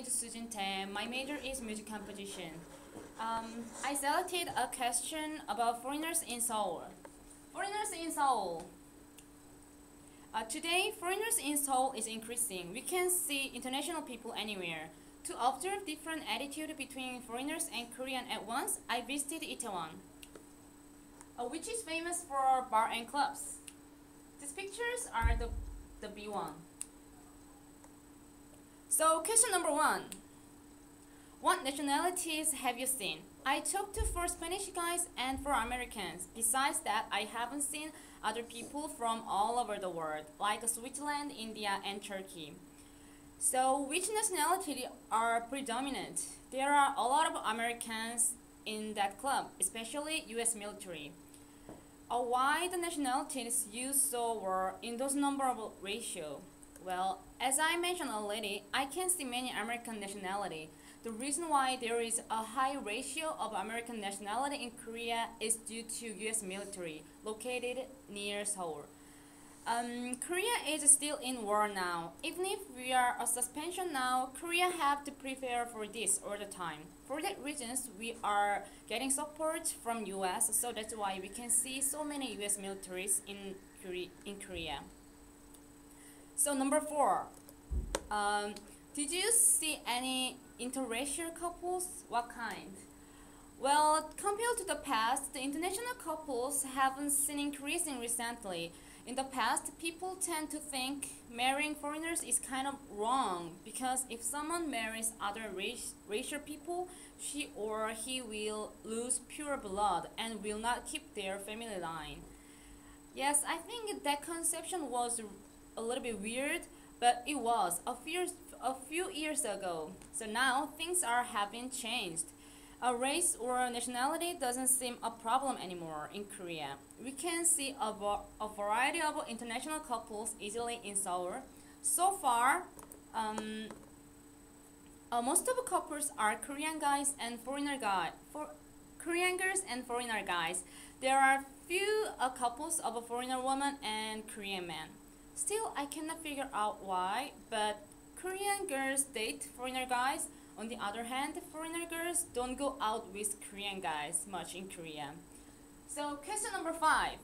is SocAn. My major is music composition. I selected a question about foreigners in Seoul. Foreigners in Seoul. Today, foreigners in Seoul is increasing. We can see international people anywhere. To observe different attitude between foreigners and Korean at once, I visited Itaewon, which is famous for bar and clubs. These pictures are the B1. So question number 1. What nationalities have you seen? I talked to 4 Spanish guys and 4 Americans. Besides that, I haven't seen other people from all over the world, like Switzerland, India, and Turkey. So which nationality are predominant? There are a lot of Americans in that club, especially US military. Why the nationalities used so were in those number of ratio? Well, as I mentioned already, I can see many American nationality. The reason why there is a high ratio of American nationality in Korea is due to US military located near Seoul. Korea is still in war now. Even if we are a suspension now, Korea have to prepare for this all the time. For that reasons, we are getting support from US, so that's why we can see so many US militaries in Korea. So number 4, did you see any interracial couples? What kind? Well, compared to the past, the international couples haven't seen increasing recently. In the past, people tend to think marrying foreigners is kind of wrong because if someone marries other racial people, she or he will lose pure blood and will not keep their family line. Yes, I think that conception was a little bit weird, but it was a few years ago. So now things having changed. A race or nationality doesn't seem a problem anymore in Korea. We can see a variety of international couples easily in Seoul. So far, most of the couples are Korean guys and foreigner Korean girls and foreigner guys. There are few couples of a foreigner woman and Korean man. Still, I cannot figure out why, but Korean girls date foreigner guys. On the other hand, foreigner girls don't go out with Korean guys much in Korea. So question number 5.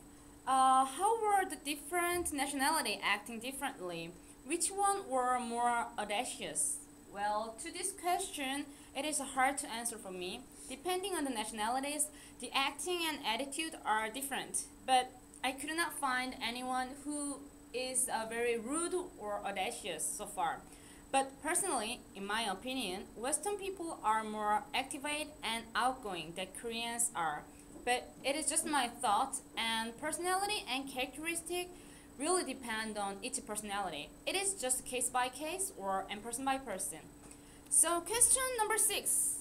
How were the different nationality acting differently? Which one were more audacious? Well, to this question, it is hard to answer for me. Depending on the nationalities, the acting and attitude are different. But I could not find anyone who is very rude or audacious so far. But personally, in my opinion, Western people are more active and outgoing than Koreans are. But it is just my thought, and personality and characteristic really depend on each personality. It is just case by case or person by person. So question number 6.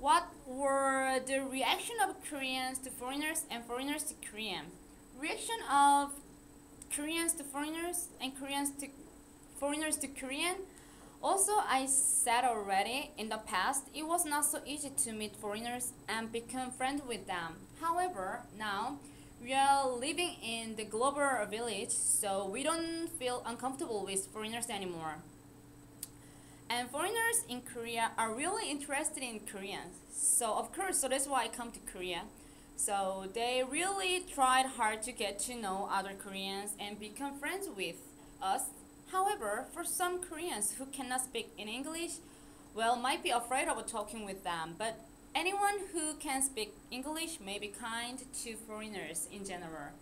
What were the reaction of Koreans to foreigners and foreigners to Korean? Reaction of Koreans to foreigners and Koreans to foreigners to Korean? Also, I said already, in the past, it was not so easy to meet foreigners and become friends with them. However, now, we are living in the global village, so we don't feel uncomfortable with foreigners anymore. And foreigners in Korea are really interested in Koreans. So, of course, so that's why I come to Korea. So, they really tried hard to get to know other Koreans and become friends with us. However, for some Koreans who cannot speak in English, well, might be afraid of talking with them, but anyone who can speak English may be kind to foreigners in general.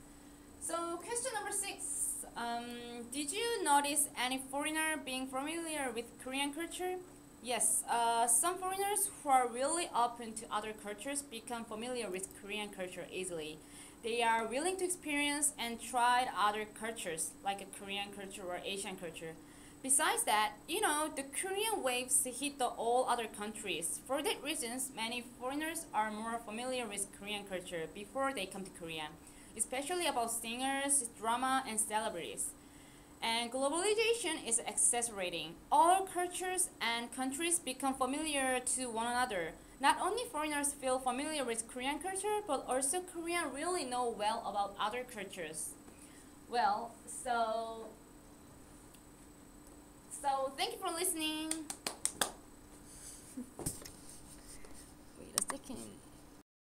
So, question number 6. Did you notice any foreigner being familiar with Korean culture? Yes, some foreigners who are really open to other cultures become familiar with Korean culture easily. They are willing to experience and try other cultures, like a Korean culture or Asian culture. Besides that, the Korean waves hit all other countries. For that reasons, many foreigners are more familiar with Korean culture before they come to Korea, especially about singers, drama, and celebrities. And globalization is accelerating. All cultures and countries become familiar to one another. Not only foreigners feel familiar with Korean culture, but also Koreans really know well about other cultures. Well, so thank you for listening.